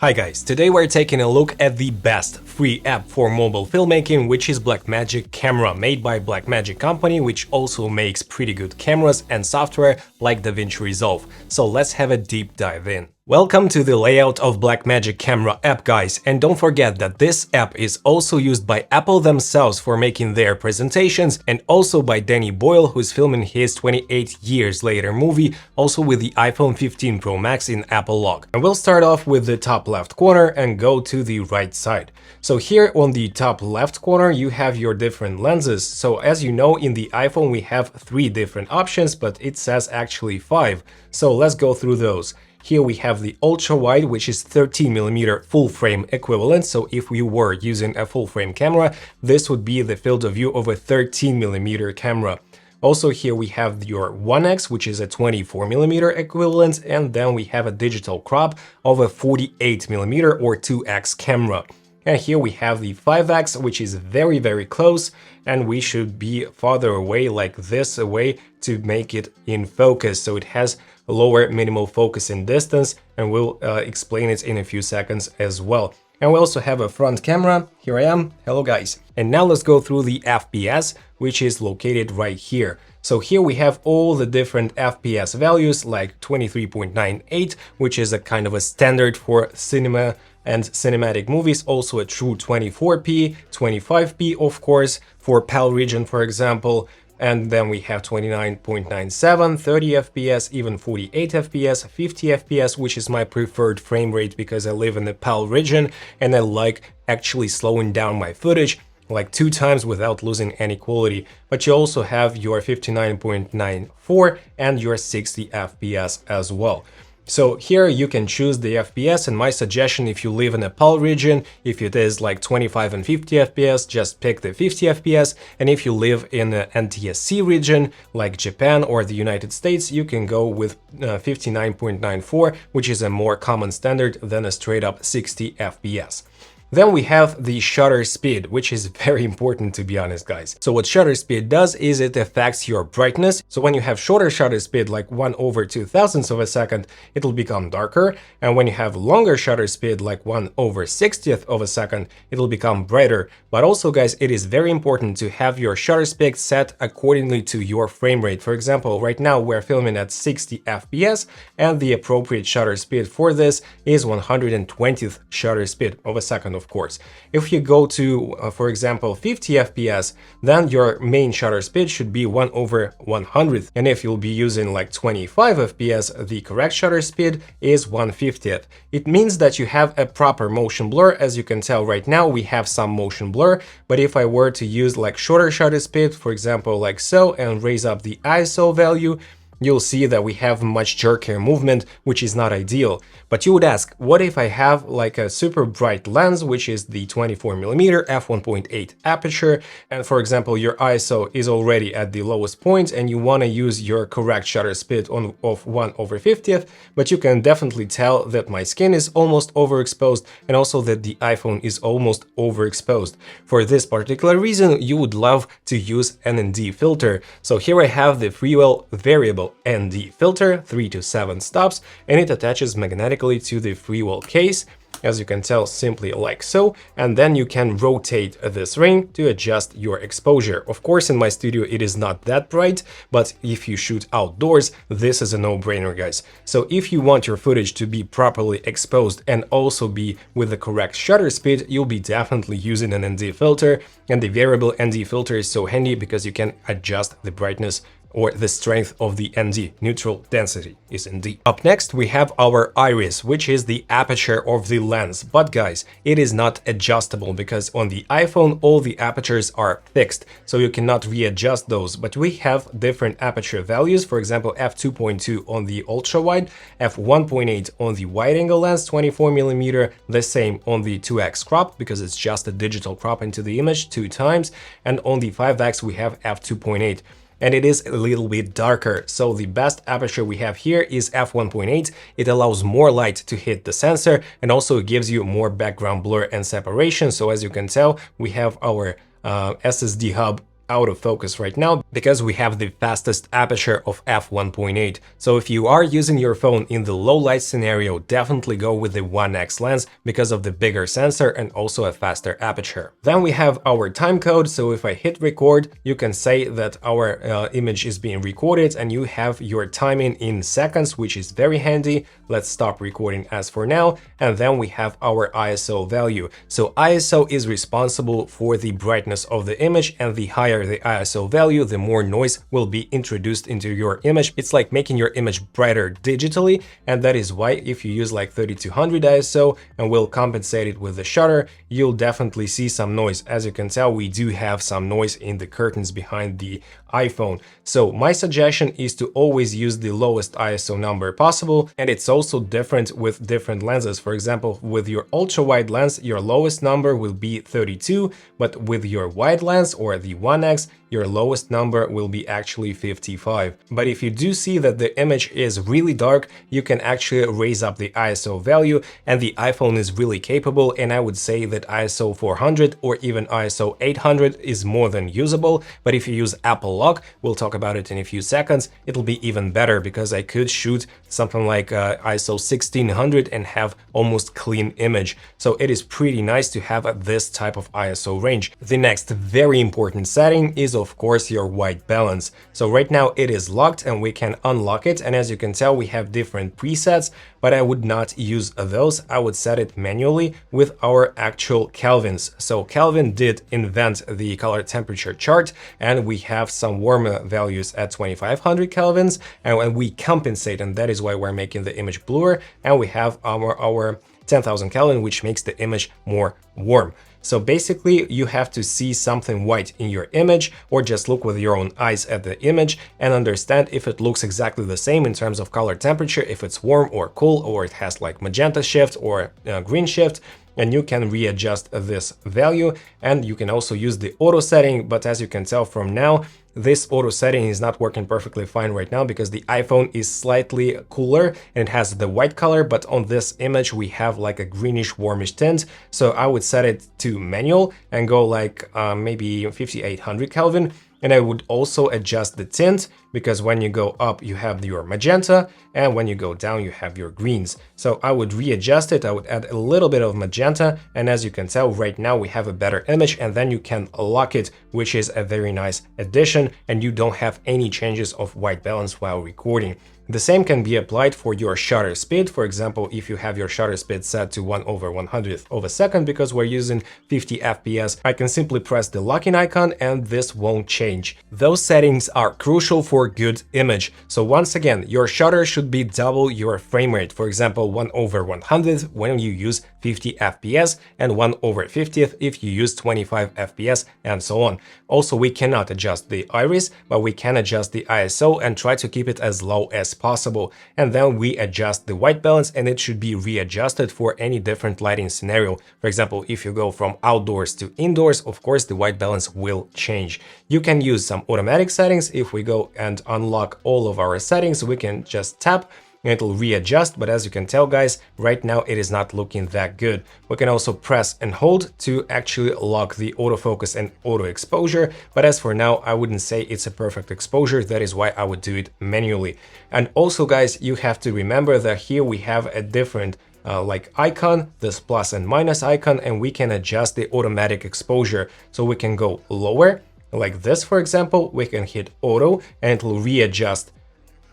Hi guys, today we're taking a look at the best free app for mobile filmmaking, which is Blackmagic Camera, made by Blackmagic company, which also makes pretty good cameras and software like DaVinci Resolve. So let's have a deep dive in. Welcome to the layout of Blackmagic Camera app, guys, and don't forget that this app is also used by Apple themselves for making their presentations, and also by Denny Boyle, who's filming his 28 years later movie, also with the iPhone 15 Pro Max in Apple Log. And we'll start off with the top left corner and go to the right side. So here on the top left corner you have your different lenses. So as you know, in the iPhone we have 3 different options, but it says actually 5. So let's go through those. Here we have the ultra wide, which is 13mm full frame equivalent. So if we were using a full frame camera, this would be the field of view of a 13mm camera. Also here we have your 1x, which is a 24mm equivalent, and then we have a digital crop of a 48mm or 2x camera. And here we have the 5x, which is very close, and we should be farther away like this away to make it in focus. So it has lower minimal focus and distance, and we'll explain it in a few seconds as well. And we also have a front camera. Here I am. Hello guys. And now let's go through the FPS, which is located right here. So here we have all the different FPS values like 23.98, which is a kind of a standard for cinema and cinematic movies, also a true 24p, 25p of course, for PAL region for example. And then we have 29.97, 30 FPS, even 48 FPS, 50 FPS, which is my preferred frame rate because I live in the PAL region and I like actually slowing down my footage like 2 times without losing any quality. But you also have your 59.94 and your 60 FPS as well. So here you can choose the FPS, and my suggestion, if you live in a PAL region, if it is like 25 and 50 FPS, just pick the 50 FPS, and if you live in an NTSC region like Japan or the United States, you can go with 59.94, which is a more common standard than a straight up 60 FPS. Then we have the shutter speed, which is very important to be honest, guys. So what shutter speed does is it affects your brightness. So when you have shorter shutter speed, like 1/2000th of a second, it'll become darker. And when you have longer shutter speed, like 1/60th of a second, it'll become brighter. But also, guys, it is very important to have your shutter speed set accordingly to your frame rate. For example, right now we're filming at 60 FPS, and the appropriate shutter speed for this is 120th shutter speed of a second, of course. If you go to, for example, 50 FPS, then your main shutter speed should be 1/100th. And if you'll be using like 25 FPS, the correct shutter speed is 1/50th. It means that you have a proper motion blur. As you can tell right now, we have some motion blur, but if I were to use like shorter shutter speed, for example, like so, and raise up the ISO value, you'll see that we have much jerkier movement, which is not ideal. But you would ask, what if I have like a super bright lens, which is the 24mm f1.8 aperture, and for example your ISO is already at the lowest point and you want to use your correct shutter speed of 1/50th, but you can definitely tell that my skin is almost overexposed and also that the iPhone is almost overexposed. For this particular reason, you would love to use an ND filter. So here I have the Freewell variable ND filter, 3 to 7 stops, and it attaches magnetically to the Freewell case, as you can tell, simply like so, and then you can rotate this ring to adjust your exposure. Of course, in my studio it is not that bright, but if you shoot outdoors, this is a no-brainer, guys. So if you want your footage to be properly exposed and also be with the correct shutter speed, you'll be definitely using an ND filter, and the variable ND filter is so handy because you can adjust the brightness or the strength of the ND, neutral density is ND. Up next we have our iris, which is the aperture of the lens. But guys, it is not adjustable because on the iPhone all the apertures are fixed, so you cannot readjust those. But we have different aperture values, for example f2.2 on the ultra wide, f1.8 on the wide angle lens 24mm, the same on the 2x crop because it's just a digital crop into the image 2 times, and on the 5x we have f2.8. And it is a little bit darker. So the best aperture we have here is f1.8. It allows more light to hit the sensor and also gives you more background blur and separation. So as you can tell, we have our SSD hub autofocus right now because we have the fastest aperture of f1.8. So if you are using your phone in the low light scenario, definitely go with the 1x lens because of the bigger sensor and also a faster aperture. Then we have our time code. So if I hit record, you can say that our image is being recorded and you have your timing in seconds, which is very handy. Let's stop recording as for now. And then we have our ISO value. So ISO is responsible for the brightness of the image, and the higher the ISO value, the more noise will be introduced into your image. It's like making your image brighter digitally, and that is why if you use like 3200 ISO and will compensate it with the shutter, you'll definitely see some noise. As you can tell, we do have some noise in the curtains behind the iPhone. So my suggestion is to always use the lowest ISO number possible, and it's also different with different lenses. For example, with your ultra wide lens, your lowest number will be 32, but with your wide lens or the 1x, your lowest number will be actually 55. But if you do see that the image is really dark, you can actually raise up the ISO value, and the iPhone is really capable, and I would say that ISO 400 or even ISO 800 is more than usable. But if you use Apple Lock, we'll talk about it in a few seconds, it'll be even better because I could shoot something like ISO 1600 and have almost clean image. So it is pretty nice to have this type of ISO range. The next very important setting is of course your white balance. So right now it is locked and we can unlock it, and as you can tell we have different presets, but I would not use those. I would set it manually with our actual Kelvins. So Kelvin did invent the color temperature chart, and we have some warmer values at 2500 Kelvins, and when we compensate, and that is why we're making the image bluer, and we have our 10,000 Kelvin, which makes the image more warm. So basically you have to see something white in your image, or just look with your own eyes at the image and understand if it looks exactly the same in terms of color temperature, if it's warm or cool, or it has like magenta shift or green shift. And you can readjust this value, and you can also use the auto setting. But as you can tell from now, this auto setting is not working perfectly fine right now because the iPhone is slightly cooler and it has the white color, but on this image we have like a greenish warmish tint. So I would set it to manual and go like maybe 5800 Kelvin. And I would also adjust the tint, because when you go up you have your magenta, and when you go down you have your greens. So I would readjust it, I would add a little bit of magenta, and as you can tell right now we have a better image, and then you can lock it, which is a very nice addition, and you don't have any changes of white balance while recording. The same can be applied for your shutter speed. For example, if you have your shutter speed set to 1/100th of a second because we're using 50 FPS, I can simply press the locking icon and this won't change. Those settings are crucial for good image. So once again, your shutter should be double your frame rate. For example, 1/100th when you use 50 FPS and 1/50th if you use 25 FPS and so on. Also, we cannot adjust the iris, but we can adjust the ISO and try to keep it as low as possible. And then we adjust the white balance, and it should be readjusted for any different lighting scenario. For example, if you go from outdoors to indoors, of course the white balance will change. You can use some automatic settings. If we go and unlock all of our settings, we can just tap and it'll readjust, but as you can tell guys, right now it is not looking that good. We can also press and hold to actually lock the autofocus and auto exposure, but as for now I wouldn't say it's a perfect exposure. That is why I would do it manually. And also guys, you have to remember that here we have a different like icon, this plus and minus icon, and we can adjust the automatic exposure. So we can go lower like this, for example, we can hit auto and it will readjust.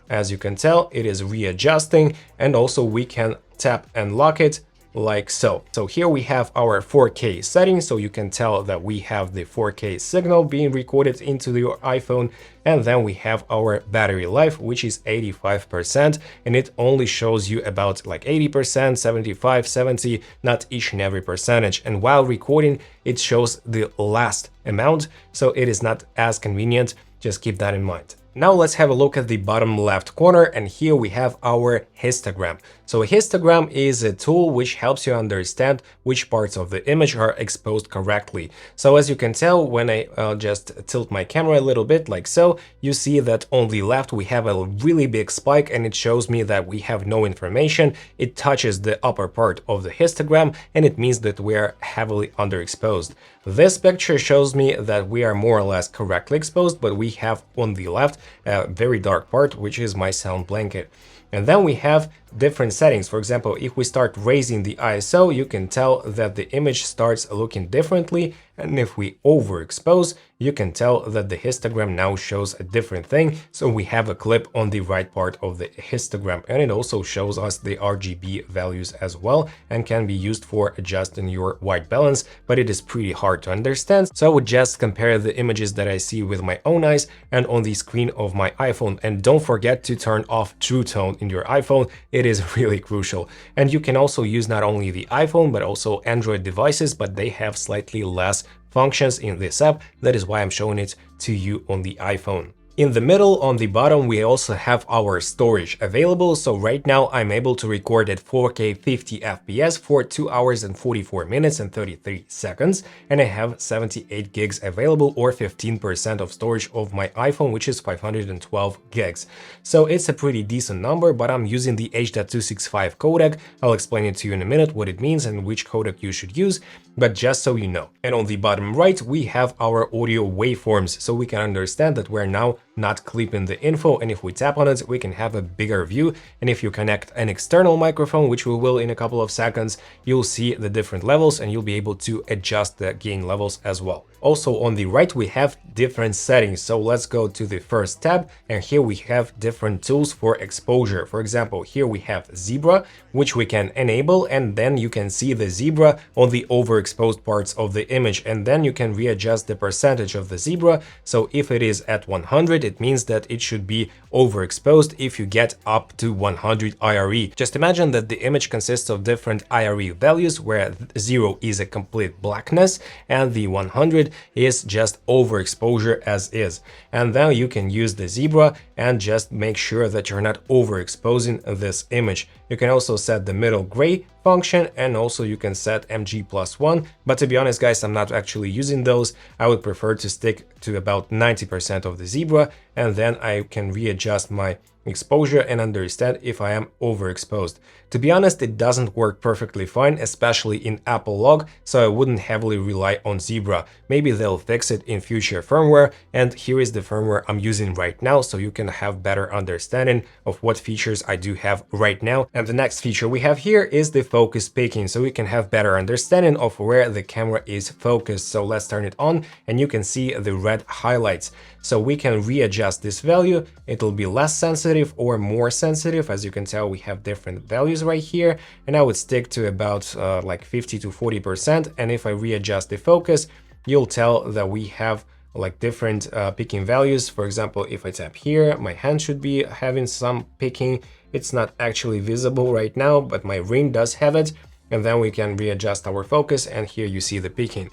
As you can tell, it is readjusting, and also we can tap and lock it like so. So here we have our 4K setting, so you can tell that we have the 4K signal being recorded into your iPhone, and then we have our battery life, which is 85%, and it only shows you about like 80%, 75, 70, not each and every percentage. And while recording, it shows the last amount, so it is not as convenient. Just keep that in mind. Now let's have a look at the bottom left corner, and here we have our histogram. So a histogram is a tool which helps you understand which parts of the image are exposed correctly. So as you can tell, when I just tilt my camera a little bit like so, you see that on the left we have a really big spike and it shows me that we have no information. It touches the upper part of the histogram and it means that we are heavily underexposed. This picture shows me that we are more or less correctly exposed, but we have on the left a very dark part, which is my sound blanket. And then we have different settings. For example, if we start raising the ISO, you can tell that the image starts looking differently. And if we overexpose, you can tell that the histogram now shows a different thing. So we have a clip on the right part of the histogram, and it also shows us the RGB values as well and can be used for adjusting your white balance, but it is pretty hard to understand. So I would just compare the images that I see with my own eyes and on the screen of my iPhone. And don't forget to turn off True Tone in your iPhone. It is really crucial. And you can also use not only the iPhone, but also Android devices, but they have slightly less functions in this app. That is why I'm showing it to you on the iPhone. In the middle, on the bottom, we also have our storage available. So right now I'm able to record at 4K 50 FPS for 2 hours and 44 minutes and 33 seconds. And I have 78 gigs available, or 15% of storage of my iPhone, which is 512 gigs. So it's a pretty decent number, but I'm using the H.265 codec. I'll explain it to you in a minute what it means and which codec you should use, but just so you know. And on the bottom right, we have our audio waveforms, so we can understand that we're now not clipping the info, and if we tap on it, we can have a bigger view. And if you connect an external microphone, which we will in a couple of seconds, you'll see the different levels and you'll be able to adjust the gain levels as well. Also on the right, we have different settings. So let's go to the first tab, and here we have different tools for exposure. For example, here we have zebra, which we can enable, and then you can see the zebra on the overexposed parts of the image, and then you can readjust the percentage of the zebra. So if it is at 100, it means that it should be overexposed if you get up to 100 IRE. Just imagine that the image consists of different IRE values, where 0 is a complete blackness and the 100 is just overexposure as is. And then you can use the zebra and just make sure that you're not overexposing this image. You can also set the middle gray function, and also you can set MG+1, but to be honest guys, I'm not actually using those. I would prefer to stick to about 90% of the zebra, and then I can readjust my exposure and understand if I am overexposed. To be honest, it doesn't work perfectly fine, especially in Apple Log, so I wouldn't heavily rely on Zebra. Maybe they'll fix it in future firmware, and here is the firmware I'm using right now, so you can have better understanding of what features I do have right now. And the next feature we have here is the focus picking, so we can have better understanding of where the camera is focused. So let's turn it on, and you can see the red highlights. So we can readjust this value. It'll be less sensitive or more sensitive. As you can tell, we have different values right here, and I would stick to about like 50 to 40%. And if I readjust the focus, you'll tell that we have like different picking values. For example, if I tap here, my hand should be having some picking. It's not actually visible right now, but my ring does have it. And then we can readjust our focus, and here you see the picking.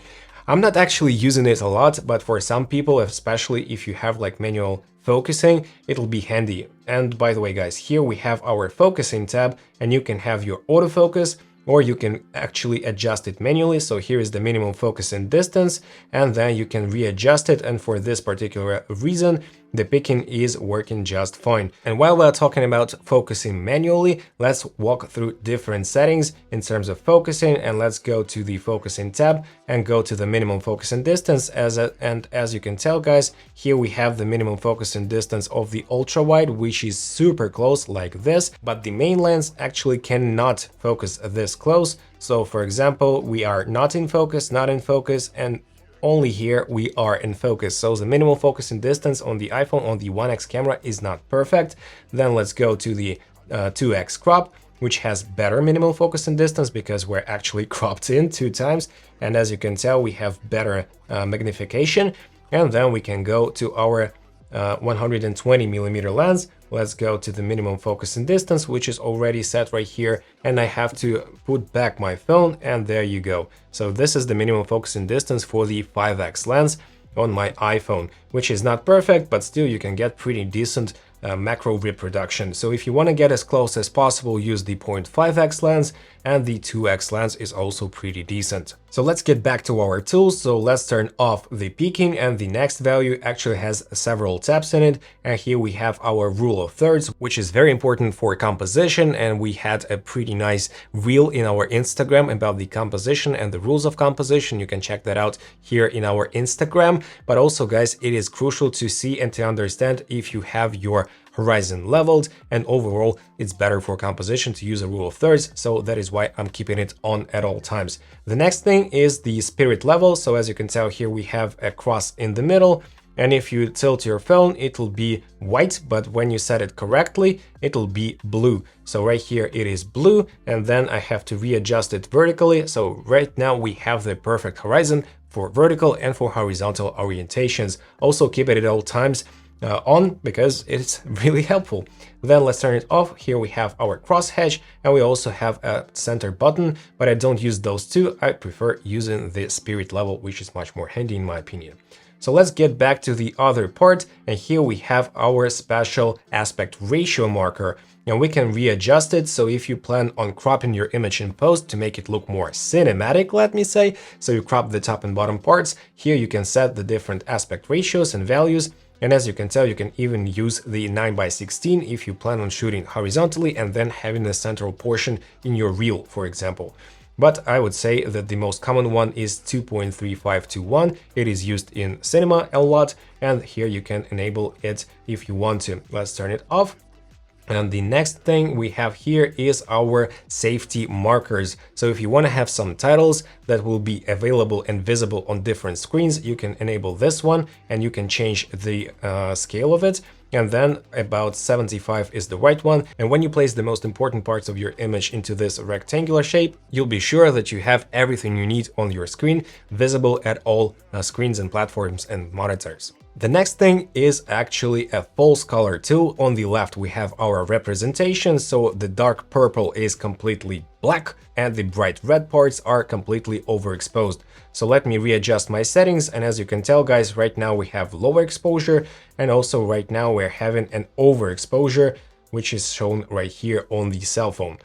I'm not actually using it a lot, but for some people, especially if you have like manual focusing, it'll be handy. And by the way, guys, here we have our focusing tab, and you can have your autofocus, or you can actually adjust it manually. So here is the minimum focus and distance, and then you can readjust it. And for this particular reason, the picking is working just fine. And while we're talking about focusing manually, let's walk through different settings in terms of focusing, and let's go to the focusing tab and go to the minimum focus and distance. And as you can tell, guys, here we have the minimum focus and distance of the ultra wide, which is super close like this, but the main lens actually cannot focus this close. So for example, we are not in focus, and only here we are in focus. So the minimal focus and distance on the iPhone, on the 1X camera, is not perfect. Then let's go to the 2X crop, which has better minimal focus and distance because we're actually cropped in 2 times. And as you can tell, we have better magnification. And then we can go to our 120mm lens. Let's go to the minimum focus and distance, which is already set right here, and I have to put back my phone, and there you go. So this is the minimum focus and distance for the 5X lens on my iPhone, which is not perfect, but still you can get pretty decent macro reproduction. So if you want to get as close as possible, use the 0.5x lens, and the 2x lens is also pretty decent. So let's get back to our tools. So let's turn off the peaking, and the next value actually has several tabs in it. And here we have our rule of thirds, which is very important for composition. And we had a pretty nice reel in our Instagram about the composition and the rules of composition. You can check that out here in our Instagram. But also, guys, it is crucial to see and to understand if you have your horizon leveled, and overall it's better for composition to use a rule of thirds, so that is why I'm keeping it on at all times. The next thing is the spirit level. So as you can tell here, we have a cross in the middle, and if you tilt your phone, it will be white, but when you set it correctly, it will be blue. So right here it is blue, and then I have to readjust it vertically. So right now we have the perfect horizon for vertical and for horizontal orientations. Also keep it at all times on, because it's really helpful. Then let's turn it off. Here we have our crosshatch, and we also have a center button, but I don't use those two. I prefer using the spirit level, which is much more handy in my opinion. So let's get back to the other part, and here we have our spatial aspect ratio marker, and we can readjust it. So if you plan on cropping your image in post to make it look more cinematic, let me say, so you crop the top and bottom parts, here you can set the different aspect ratios and values. And as you can tell, you can even use the 9:16 if you plan on shooting horizontally and then having a central portion in your reel, for example. But I would say that the most common one is 2.35:1. It is used in cinema a lot, and here you can enable it if you want to. Let's turn it off. And the next thing we have here is our safety markers. So if you want to have some titles that will be available and visible on different screens, you can enable this one, and you can change the scale of it. And then about 75 is the right one. And when you place the most important parts of your image into this rectangular shape, you'll be sure that you have everything you need on your screen visible at all screens and platforms and monitors. The next thing is actually a false color tool. On the left we have our representation, so the dark purple is completely black and the bright red parts are completely overexposed. So let me readjust my settings, and as you can tell, guys, right now we have lower exposure, and also right now we're having an overexposure, which is shown right here on the cell phone,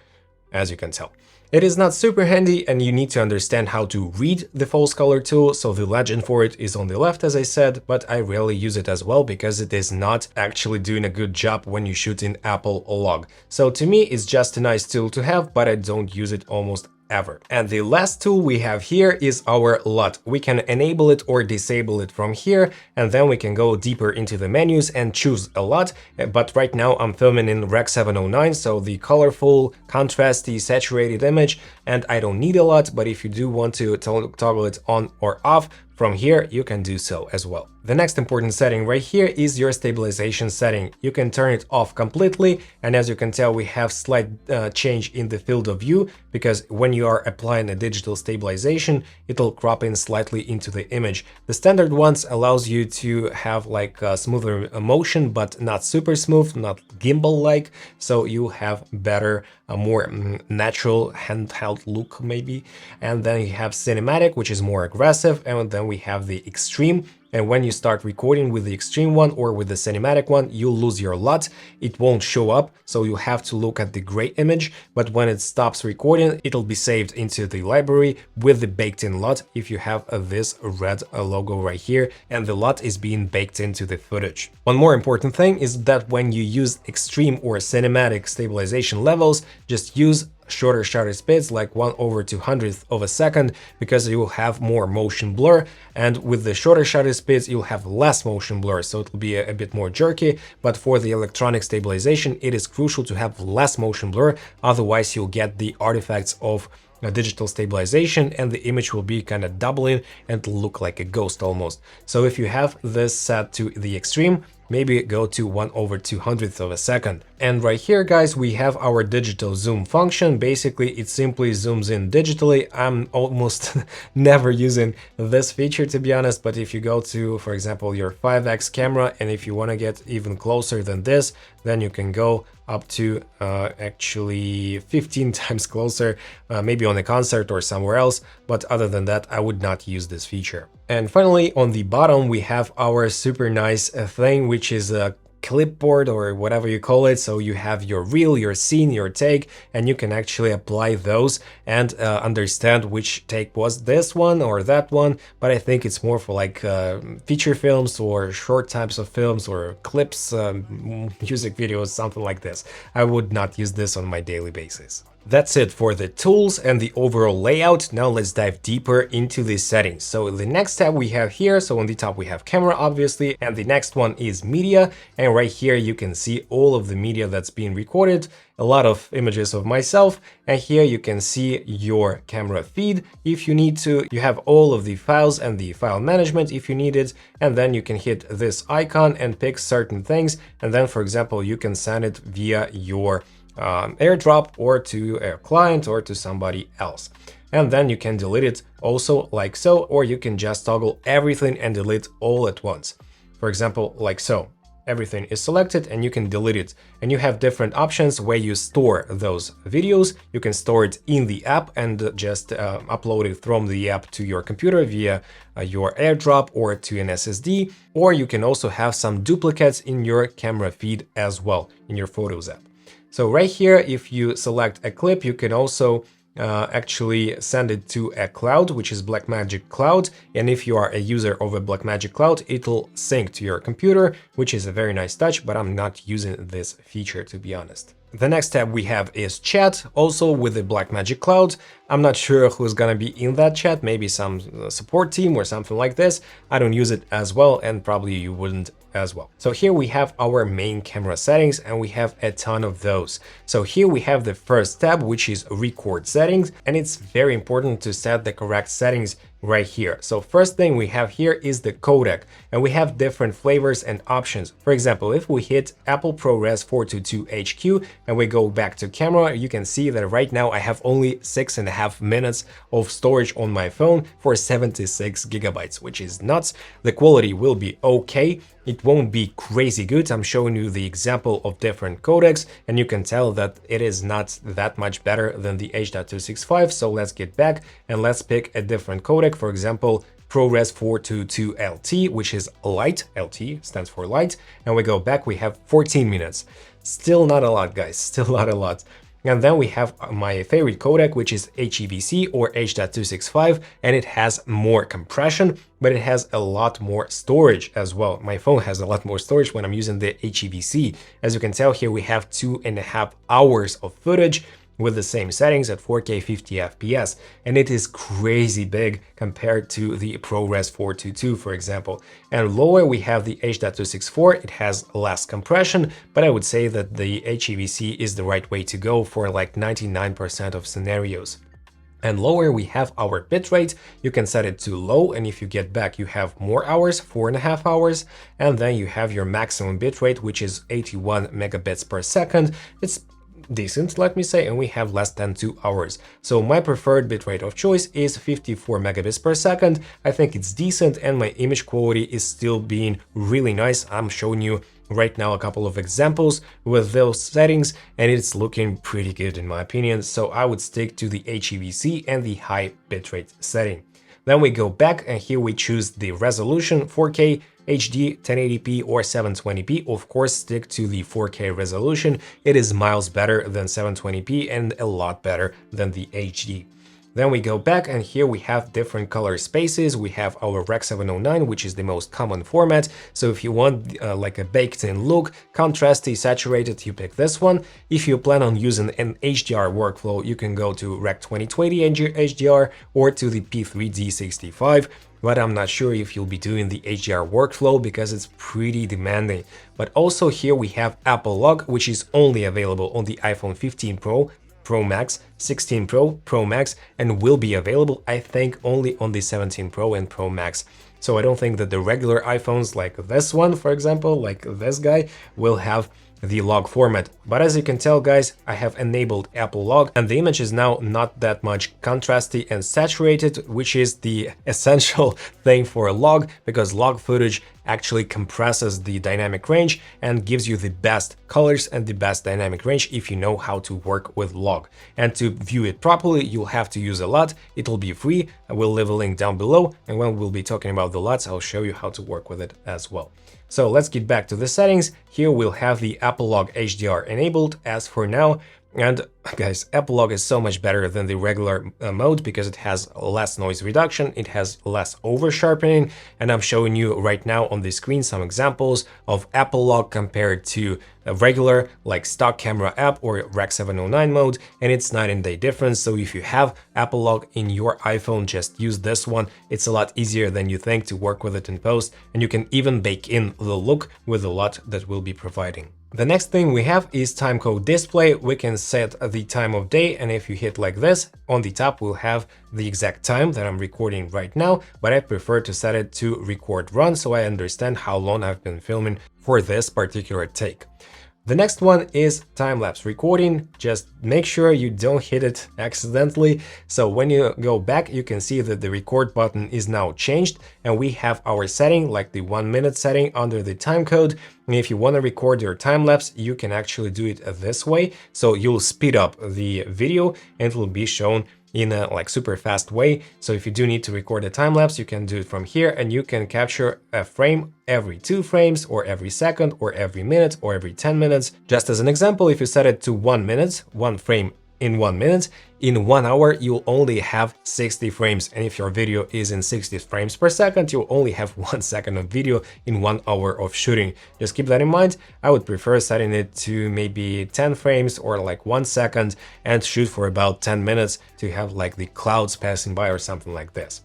as you can tell. It is not super handy, and you need to understand how to read the false color tool, so the legend for it is on the left, as I said, but I rarely use it as well because it is not actually doing a good job when you shoot in Apple log. So to me, it's just a nice tool to have, but I don't use it almost ever. And the last tool we have here is our LUT. We can enable it or disable it from here, and then we can go deeper into the menus and choose a LUT. But right now I'm filming in Rec 709, so the colorful, contrasty, saturated image, and I don't need a LUT, but if you do want to toggle it on or off, from here, you can do so as well. The next important setting right here is your stabilization setting. You can turn it off completely, and as you can tell, we have slight change in the field of view, because when you are applying a digital stabilization, it'll crop in slightly into the image. The standard ones allows you to have like a smoother motion, but not super smooth, not gimbal-like, so you have better, more natural handheld look maybe. And then you have cinematic, which is more aggressive, and then we have the extreme. And when you start recording with the extreme one or with the cinematic one, you'll lose your LUT. It won't show up, so you have to look at the gray image, but when it stops recording, it'll be saved into the library with the baked-in LUT if you have this red logo right here, and the LUT is being baked into the footage. One more important thing is that when you use extreme or cinematic stabilization levels, just use shorter shutter speeds, like 1/200th of a second, because you will have more motion blur, and with the shorter shutter speeds you'll have less motion blur, so it will be a bit more jerky. But for the electronic stabilization, it is crucial to have less motion blur, otherwise you'll get the artifacts of digital stabilization and the image will be kind of doubling and look like a ghost almost. So if you have this set to the extreme, maybe go to 1/200th of a second. And right here, guys, we have our digital zoom function. Basically, it simply zooms in digitally. I'm almost never using this feature, to be honest, but if you go to, for example, your 5x camera, and if you want to get even closer than this, then you can go up to actually 15 times closer, maybe on a concert or somewhere else, but other than that, I would not use this feature. And finally, on the bottom, we have our super nice thing, which is clipboard or whatever you call it. So you have your reel, your scene, your take, and you can actually apply those and understand which take was this one or that one. But I think it's more for like feature films or short types of films or clips, music videos, something like this. I would not use this on my daily basis. That's it for the tools and the overall layout. Now let's dive deeper into the settings. So the next tab we have here, so on the top we have camera obviously, and the next one is media. And right here you can see all of the media that's being recorded, a lot of images of myself, and here you can see your camera feed if you need to. You have all of the files and the file management if you need it, and then you can hit this icon and pick certain things, and then for example you can send it via your airdrop or to a client or to somebody else. And then you can delete it also like so, or you can just toggle everything and delete all at once. For example, like so. Everything is selected and you can delete it. And you have different options where you store those videos. You can store it in the app and just upload it from the app to your computer via your airdrop or to an SSD. Or you can also have some duplicates in your camera feed as well in your Photos app. So right here, if you select a clip, you can also actually send it to a cloud, which is Blackmagic Cloud. And if you are a user of a Blackmagic Cloud, it'll sync to your computer, which is a very nice touch, but I'm not using this feature, to be honest. The next tab we have is chat, also with the Blackmagic Cloud. I'm not sure who's gonna be in that chat, maybe some support team or something like this. I don't use it as well, and probably you wouldn't as well. So here we have our main camera settings, and we have a ton of those. So here we have the first tab, which is record settings, and it's very important to set the correct settings right here. So first thing we have here is the codec, and we have different flavors and options. For example, if we hit Apple ProRes 422 HQ and we go back to camera, you can see that right now I have only 6.5 minutes of storage on my phone for 76 gigabytes, which is nuts. The quality will be okay. It won't be crazy good. I'm showing you the example of different codecs, and you can tell that it is not that much better than the H.265. So let's get back and let's pick a different codec. For example, ProRes 422 LT, which is light. LT stands for light. And we go back, we have 14 minutes. Still not a lot, guys, still not a lot. And then we have my favorite codec, which is HEVC or H.265, and it has more compression, but it has a lot more storage as well. My phone has a lot more storage when I'm using the HEVC. As you can tell here, we have 2.5 hours of footage with the same settings at 4K 50 FPS, and it is crazy big compared to the ProRes 422, for example. And lower we have the H.264, it has less compression, but I would say that the HEVC is the right way to go for like 99% of scenarios. And lower we have our bitrate. You can set it to low, and if you get back you have more hours, 4.5 hours, and then you have your maximum bitrate, which is 81 megabits per second. It's decent, let me say, and we have less than 2 hours. So my preferred bitrate of choice is 54 megabits per second. I think it's decent, and my image quality is still being really nice. I'm showing you right now a couple of examples with those settings, and it's looking pretty good in my opinion. So I would stick to the HEVC and the high bitrate setting. Then we go back, and here we choose the resolution, 4K, HD, 1080p or 720p. Of course, stick to the 4K resolution. It is miles better than 720p and a lot better than the HD. Then we go back, and here we have different color spaces. We have our Rec. 709, which is the most common format. So if you want like a baked-in look, contrasty, saturated, you pick this one. If you plan on using an HDR workflow, you can go to Rec. 2020 HDR or to the P3D65. But I'm not sure if you'll be doing the HDR workflow because it's pretty demanding. But also here we have Apple Log, which is only available on the iPhone 15 Pro, Pro Max, 16 Pro, Pro Max, and will be available, I think, only on the 17 Pro and Pro Max. So I don't think that the regular iPhones like this one, for example, like this guy, will have the log format. But as you can tell, guys, I have enabled Apple Log, and the image is now not that much contrasty and saturated, which is the essential thing for a log, because log footage actually compresses the dynamic range and gives you the best colors and the best dynamic range if you know how to work with log. And to view it properly, you'll have to use a LUT. It'll be free. I will leave a link down below, and when we'll be talking about the LUTs, I'll show you how to work with it as well. So let's get back to the settings. Here we'll have the Apple HDR enabled as for now. And guys, Apple is so much better than the regular mode because it has less noise reduction, it has less over sharpening, and I'm showing you right now on the screen some examples of Apple compared to a regular like stock camera app or Rec 709 mode, and it's night and day difference. So if you have Apple in your iPhone, just use this one. It's a lot easier than you think to work with it in post, and you can even bake in the look with the LUT that we'll be providing. The next thing we have is timecode display. We can set the time of day, and if you hit like this, on the top we'll have the exact time that I'm recording right now, but I prefer to set it to record run so I understand how long I've been filming for this particular take. The next one is time-lapse recording. Just make sure you don't hit it accidentally. So when you go back, you can see that the record button is now changed, and we have our setting, like the 1 minute setting under the time code. And if you want to record your time-lapse, you can actually do it this way. So you'll speed up the video and it will be shown in a like super fast way. So if you do need to record a time-lapse, you can do it from here, and you can capture a frame every 2 frames or every second or every minute or every 10 minutes. Just as an example, if you set it to 1 minute, 1 frame in 1 minute, in 1 hour you'll only have 60 frames, and if your video is in 60 frames per second, you'll only have 1 second of video in 1 hour of shooting. Just keep that in mind. I would prefer setting it to maybe 10 frames or like 1 second and shoot for about 10 minutes to have like the clouds passing by or something like this.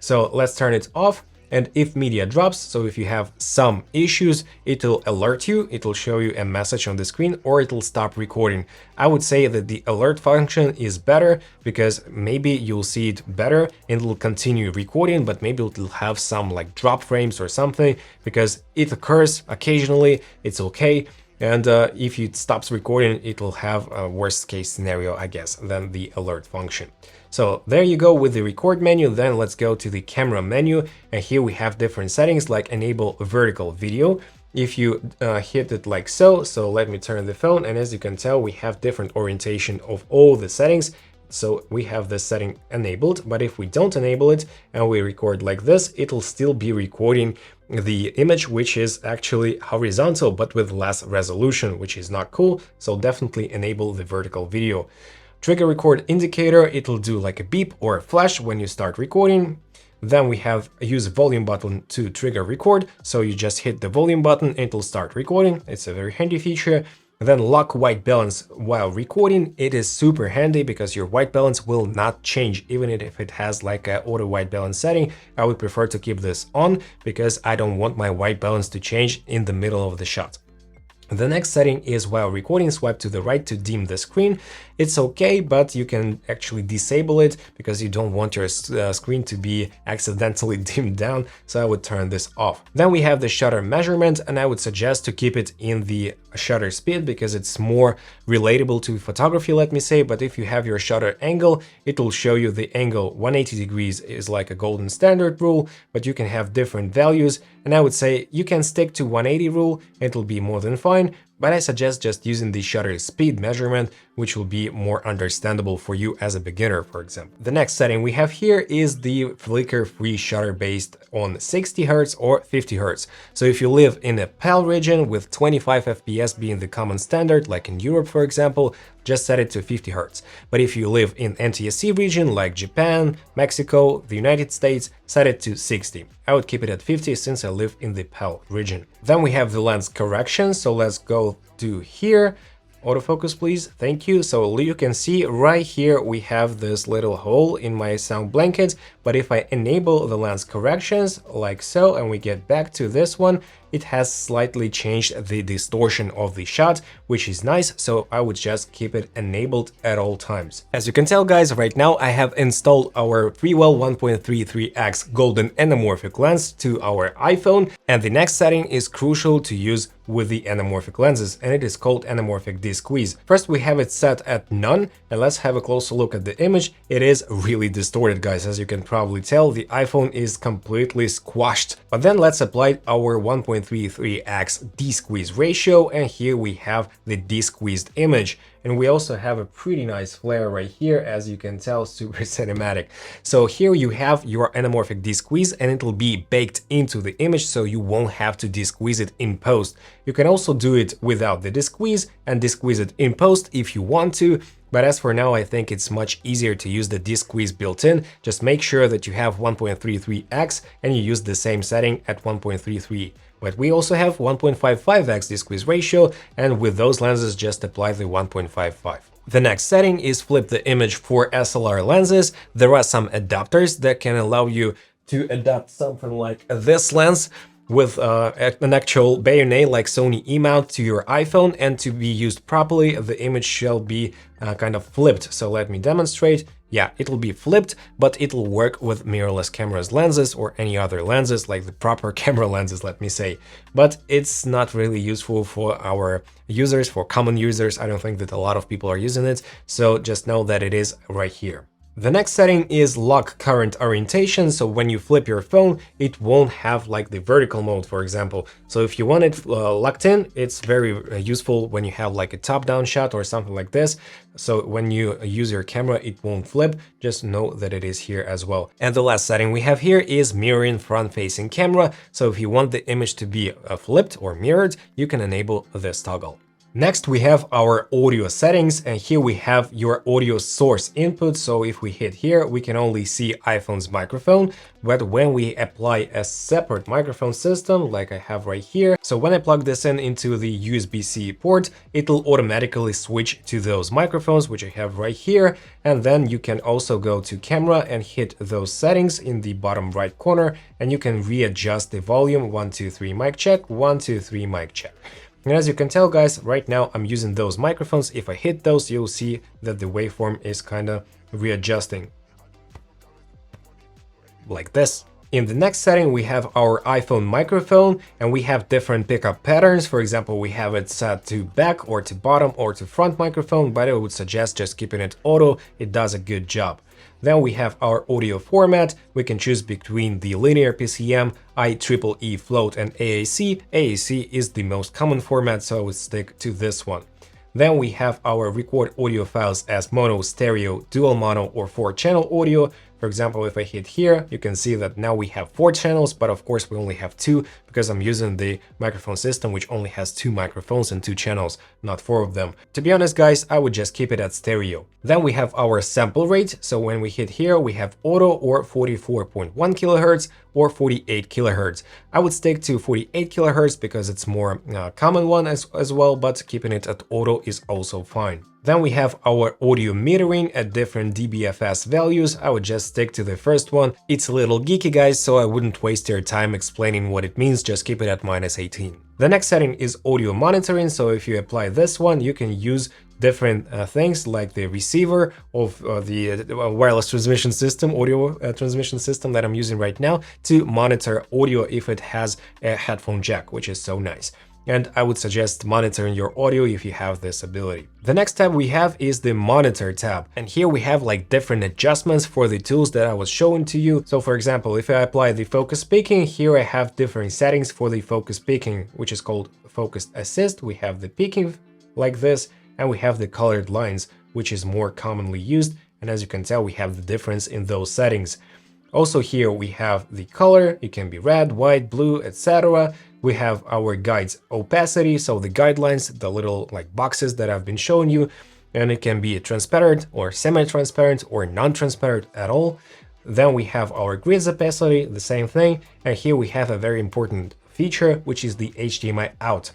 So let's turn it off. And if media drops, so if you have some issues, it'll alert you, it'll show you a message on the screen, or it'll stop recording. I would say that the alert function is better because maybe you'll see it better and it'll continue recording, but maybe it'll have some like drop frames or something because it occurs occasionally. It's okay. And if it stops recording, it'll have a worst case scenario, I guess, than the alert function. So there you go with the record menu. Then let's go to the camera menu, and here we have different settings like enable vertical video. If you hit it like so, let me turn the phone, and as you can tell, we have different orientation of all the settings. So we have this setting enabled, but if we don't enable it and we record like this, it'll still be recording the image, which is actually horizontal, but with less resolution, which is not cool. So definitely enable the vertical video. Trigger record indicator, it'll do like a beep or a flash when you start recording. Then we have use volume button to trigger record. So you just hit the volume button, it'll start recording. It's a very handy feature. Then lock white balance while recording. It is super handy because your white balance will not change even if it has like a auto white balance setting. I would prefer to keep this on because I don't want my white balance to change in the middle of the shot. The next setting is while recording, swipe to the right to dim the screen. It's okay, but you can actually disable it because you don't want your screen to be accidentally dimmed down, so I would turn this off. Then we have the shutter measurement, and I would suggest to keep it in the shutter speed because it's more relatable to photography, let me say. But if you have your shutter angle, it will show you the angle 180 degrees is like a golden standard rule, but you can have different values, and I would say you can stick to 180 rule, it'll be more than fine. But I suggest just using the shutter speed measurement, which will be more understandable for you as a beginner, for example. The next setting we have here is the flicker-free shutter based on 60 Hz or 50 Hz. So if you live in a PAL region with 25 FPS being the common standard, like in Europe, for example, just set it to 50 Hz. But if you live in NTSC region like Japan, Mexico, the United States, set it to 60. I would keep it at 50 since I live in the PAL region. Then we have the lens correction, so let's go to here. Autofocus, please. Thank you. So you can see right here we have this little hole in my sound blanket, but if I enable the lens corrections like so and we get back to this one, it has slightly changed the distortion of the shot, which is nice, so I would just keep it enabled at all times. As you can tell guys, right now I have installed our Freewell 1.33x golden anamorphic lens to our iPhone, and the next setting is crucial to use with the anamorphic lenses, and it is called anamorphic de-squeeze. First we have it set at none, and let's have a closer look at the image. It is really distorted guys, as you can probably tell, the iPhone is completely squashed. But then let's apply our 1.33x de-squeeze ratio, and here we have the de-squeezed image. And we also have a pretty nice flare right here, as you can tell, super cinematic. So here you have your anamorphic de-squeeze, and it'll be baked into the image, so you won't have to de-squeeze it in post. You can also do it without the de-squeeze and de-squeeze it in post if you want to. But as for now, I think it's much easier to use the de-squeeze built in. Just make sure that you have 1.33x and you use the same setting at 1.33. But we also have 1.55x de-squeeze ratio, and with those lenses just apply the 1.55. The next setting is flip the image for SLR lenses. There are some adapters that can allow you to adapt something like this lens with an actual bayonet like Sony E-mount to your iPhone, and to be used properly, the image shall be kind of flipped. So let me demonstrate. Yeah, it'll be flipped, but it'll work with mirrorless cameras lenses or any other lenses, like the proper camera lenses, let me say. But it's not really useful for our users, for common users. I don't think that a lot of people are using it, so just know that it is right here. The next setting is lock current orientation, so when you flip your phone, it won't have like the vertical mode, for example. So if you want it locked in, it's very useful when you have like a top-down shot or something like this. So when you use your camera, it won't flip, just know that it is here as well. And the last setting we have here is mirroring front-facing camera. So if you want the image to be flipped or mirrored, you can enable this toggle. Next, we have our audio settings, and here we have your audio source input. So if we hit here, we can only see iPhone's microphone, but when we apply a separate microphone system, like I have right here, so when I plug this in into the USB-C port, it'll automatically switch to those microphones, which I have right here. And then you can also go to camera and hit those settings in the bottom right corner, and you can readjust the volume. 1, 2, 3 mic check, 1, 2, 3 mic check. And as you can tell guys, right now I'm using those microphones. If I hit those, you'll see that the waveform is kind of readjusting like this. In the next setting, we have our iPhone microphone, and we have different pickup patterns. For example, we have it set to back or to bottom or to front microphone, but I would suggest just keeping it auto. It does a good job. Then we have our audio format. We can choose between the linear PCM, IEEE float, and AAC. AAC is the most common format, so I would stick to this one. Then we have our record audio files as mono, stereo, dual mono, or 4-channel audio. For example, if I hit here, you can see that now we have 4 channels, but of course we only have 2 because I'm using the microphone system, which only has 2 microphones and 2 channels, not 4 of them. To be honest, guys, I would just keep it at stereo. Then we have our sample rate. So when we hit here, we have auto or 44.1 kilohertz or 48 kilohertz. I would stick to 48 kilohertz because it's more common one as well, but keeping it at auto is also fine. Then we have our audio metering at different dBFS values. I would just stick to the first one. It's a little geeky, guys, so I wouldn't waste your time explaining what it means, just keep it at -18. The next setting is audio monitoring, so if you apply this one, you can use different things like the receiver of the wireless transmission system, audio transmission system that I'm using right now, to monitor audio if it has a headphone jack, which is so nice. And I would suggest monitoring your audio if you have this ability. The next tab we have is the monitor tab. And here we have like different adjustments for the tools that I was showing to you. So for example, if I apply the focus peaking, here I have different settings for the focus peaking, which is called focus assist. We have the peaking like this, and we have the colored lines, which is more commonly used. And as you can tell, we have the difference in those settings. Also here we have the color, it can be red, white, blue, etc. We have our guide's opacity, so the guidelines, the little like boxes that I've been showing you, and it can be transparent or semi-transparent or non-transparent at all. Then we have our grid's opacity, the same thing, and here we have a very important feature, which is the HDMI out.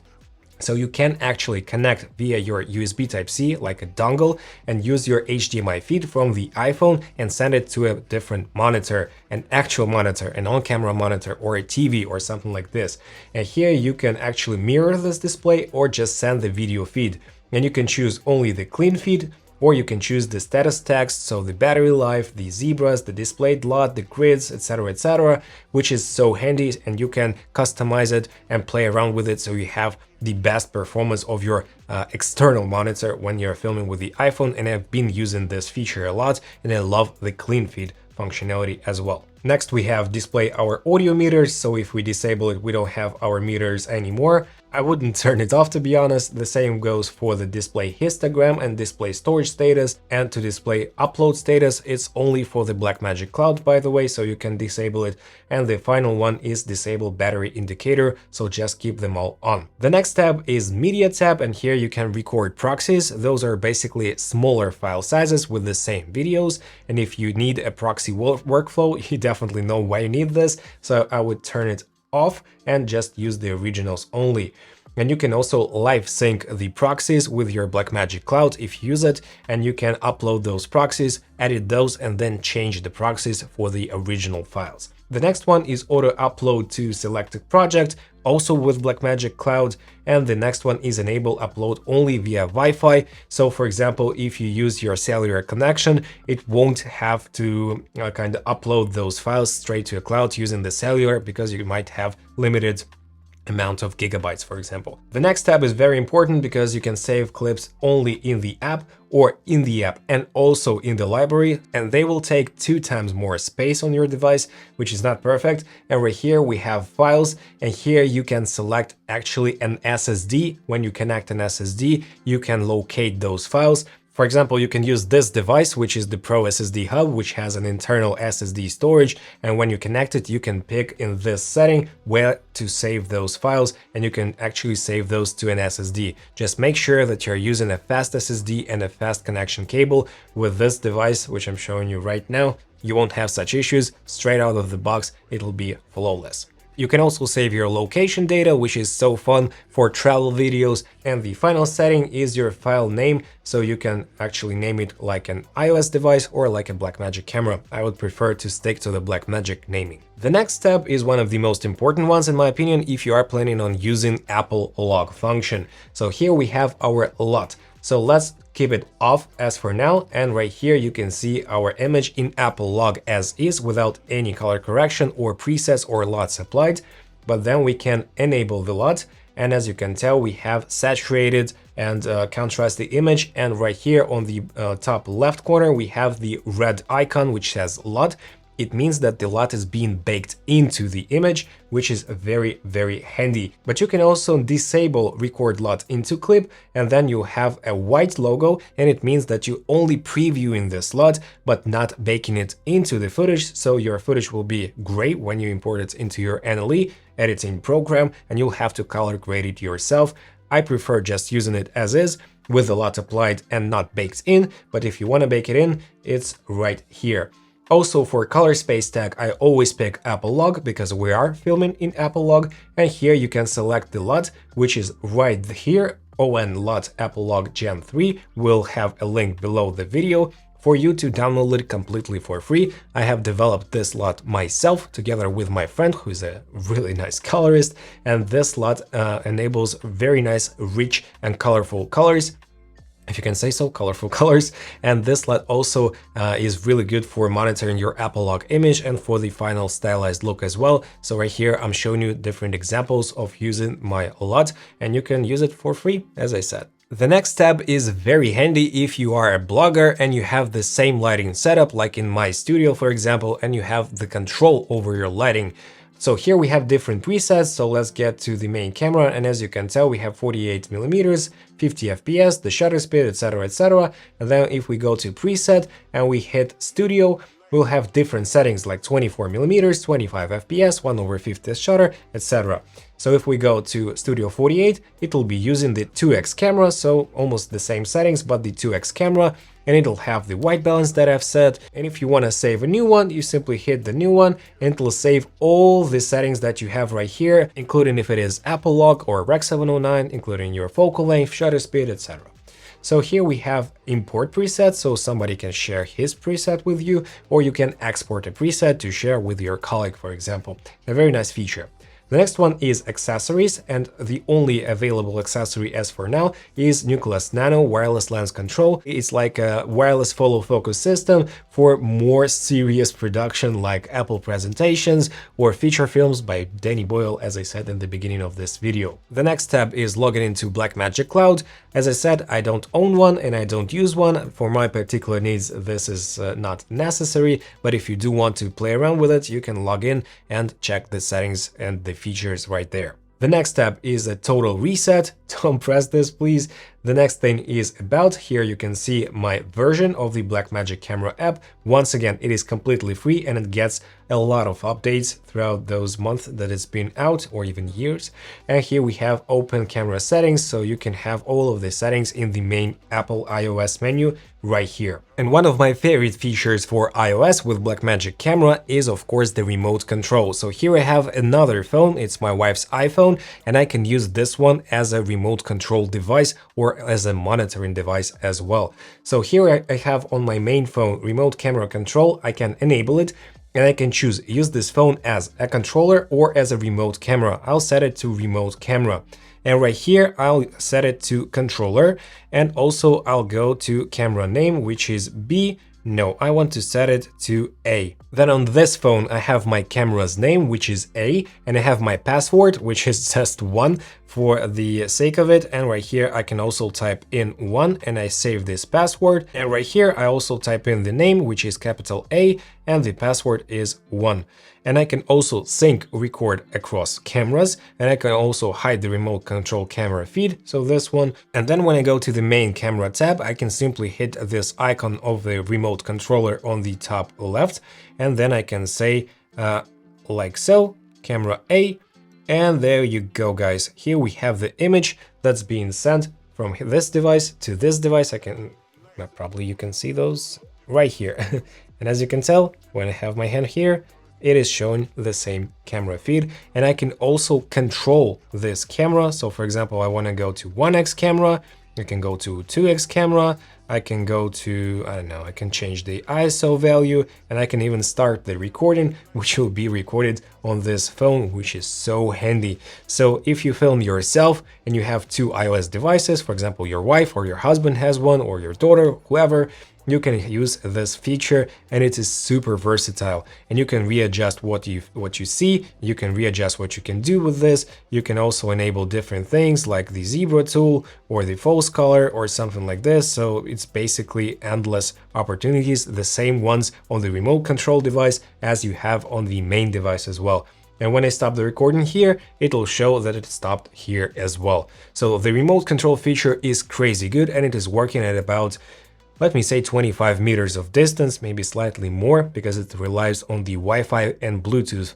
So you can actually connect via your USB Type-C like a dongle and use your HDMI feed from the iPhone and send it to a different monitor, an actual monitor, an on-camera monitor, or a TV or something like this. And here you can actually mirror this display or just send the video feed. And you can choose only the clean feed, or you can choose the status text, so the battery life, the zebras, the displayed LUT, the grids, etc., which is so handy, and you can customize it and play around with it so you have the best performance of your external monitor when you're filming with the iPhone. And I've been using this feature a lot, and I love the clean feed functionality as well. Next, we have display our audio meters. So if we disable it, we don't have our meters anymore. I wouldn't turn it off, to be honest. The same goes for the display histogram and display storage status. And to display upload status, it's only for the Blackmagic Cloud, by the way, so you can disable it. And the final one is disable battery indicator, so just keep them all on. The next tab is media tab, and here you can record proxies. Those are basically smaller file sizes with the same videos. And if you need a proxy workflow, you definitely know why you need this. So I would turn it off and just use the originals only. And you can also live sync the proxies with your Blackmagic Cloud if you use it, and you can upload those proxies, edit those, and then change the proxies for the original files. The next one is auto upload to selected project, also with Blackmagic Cloud, and the next one is enable upload only via Wi-Fi. So for example, if you use your cellular connection, it won't have to kind of upload those files straight to a cloud using the cellular, because you might have limited amount of gigabytes, for example. The next tab is very important because you can save clips only in the app or in the app and also in the library, and they will take 2 times more space on your device, which is not perfect. And right here we have files, and here you can select actually an SSD. When you connect an SSD, you can locate those files. For example, you can use this device, which is the Pro SSD Hub, which has an internal SSD storage, and when you connect it, you can pick in this setting where to save those files, and you can actually save those to an SSD. Just make sure that you're using a fast SSD and a fast connection cable. With this device, which I'm showing you right now, you won't have such issues. Straight out of the box, it'll be flawless. You can also save your location data, which is so fun for travel videos. And the final setting is your file name, so you can actually name it like an iOS device or like a Blackmagic camera. I would prefer to stick to the Blackmagic naming. The next step is one of the most important ones, in my opinion, if you are planning on using Apple log function. So here we have our LUT. So let's keep it off as for now, and right here you can see our image in Apple log as is without any color correction or presets or LUTs applied. But then we can enable the LUT, and as you can tell, we have saturated and contrast the image, and right here on the top left corner we have the red icon which says LUT. It means that the LUT is being baked into the image, which is very, very handy. But you can also disable record LUT into clip, and then you have a white logo, and it means that you only previewing this LUT, but not baking it into the footage. So your footage will be great when you import it into your NLE editing program, and you'll have to color grade it yourself. I prefer just using it as is, with the LUT applied and not baked in, but if you want to bake it in, it's right here. Also for color space tag, I always pick Apple log because we are filming in Apple log, and here you can select the LUT, which is right here. ON LUT Apple log Gen 3 will have a link below the video for you to download it completely for free. I have developed this LUT myself together with my friend, who's a really nice colorist, and this LUT enables very nice, rich and colorful colors, if you can say so, colorful colors. And this LUT also is really good for monitoring your Apple log image and for the final stylized look as well. So right here, I'm showing you different examples of using my LUT, and you can use it for free, as I said. The next tab is very handy if you are a blogger and you have the same lighting setup, like in my studio, for example, and you have the control over your lighting. So here we have different presets, so let's get to the main camera, and as you can tell, we have 48mm, 50 FPS, the shutter speed, etc, etc. And then if we go to preset and we hit studio, we'll have different settings like 24mm, 25 fps, 1/50th shutter, etc. So if we go to Studio 48, it will be using the 2x camera, so almost the same settings, but the 2x camera, and it'll have the white balance that I've set. And if you want to save a new one, you simply hit the new one and it'll save all the settings that you have right here, including if it is Apple Lock or Rec 709, including your focal length, shutter speed, etc. So here we have import presets, so somebody can share his preset with you, or you can export a preset to share with your colleague, for example. A very nice feature. The next one is accessories, and the only available accessory as for now is Nucleus Nano wireless lens control. It's like a wireless follow focus system for more serious production like Apple presentations or feature films by Denny Boyle, as I said in the beginning of this video. The next tab is logging into Blackmagic Cloud. As I said, I don't own one and I don't use one. For my particular needs, this is not necessary, but if you do want to play around with it, you can log in and check the settings and the features right there. The next tab is a total reset. Don't press this, please. The next thing is about. Here you can see my version of the Blackmagic Camera app. Once again, it is completely free and it gets a lot of updates throughout those months that it's been out, or even years. And here we have open camera settings, so you can have all of the settings in the main Apple iOS menu right here. And one of my favorite features for iOS with Blackmagic Camera is of course the remote control. So here I have another phone, it's my wife's iPhone, and I can use this one as a remote control device or as a monitoring device as well. So here I have on my main phone remote camera control. I can enable it and I can choose use this phone as a controller or as a remote camera. I'll set it to remote camera. And right here, I'll set it to controller, and also I'll go to camera name, which is B. No, I want to set it to A. Then on this phone, I have my camera's name, which is A, and I have my password, which is just 1 for the sake of it. And right here, I can also type in 1 and I save this password. And right here, I also type in the name, which is capital A, and the password is 1. And I can also sync record across cameras, and I can also hide the remote control camera feed, so this one. And then when I go to the main camera tab, I can simply hit this icon of the remote controller on the top left, and then I can say like so, camera A, and there you go, guys. Here we have the image that's being sent from this device to this device. I can, probably you can see those right here. And as you can tell, when I have my hand here, it is showing the same camera feed, and I can also control this camera. So for example, I want to go to 1x camera, I can go to 2x camera, I can go to, I don't know, I can change the ISO value, and I can even start the recording, which will be recorded on this phone, which is so handy. So if you film yourself and you have 2 iOS devices, for example, your wife or your husband has one, or your daughter, whoever, you can use this feature, and it is super versatile, and you can readjust what you see, you can readjust what you can do with this. You can also enable different things like the zebra tool or the false color or something like this. So it's basically endless opportunities, the same ones on the remote control device as you have on the main device as well. And when I stop the recording here, it'll show that it stopped here as well. So the remote control feature is crazy good, and it is working at about, let me say, 25 meters of distance, maybe slightly more, because it relies on the Wi-Fi and Bluetooth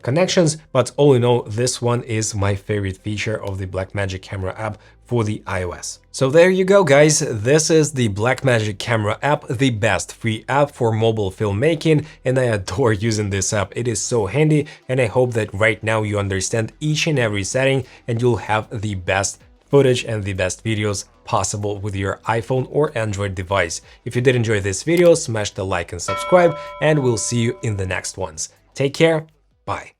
connections. But all in all, this one is my favorite feature of the Blackmagic Camera app for the iOS. So there you go, guys. This is the Blackmagic Camera app, the best free app for mobile filmmaking, and I adore using this app. It is so handy, and I hope that right now you understand each and every setting and you'll have the best footage and the best videos possible with your iPhone or Android device. If you did enjoy this video, smash the like and subscribe, and we'll see you in the next ones. Take care, bye.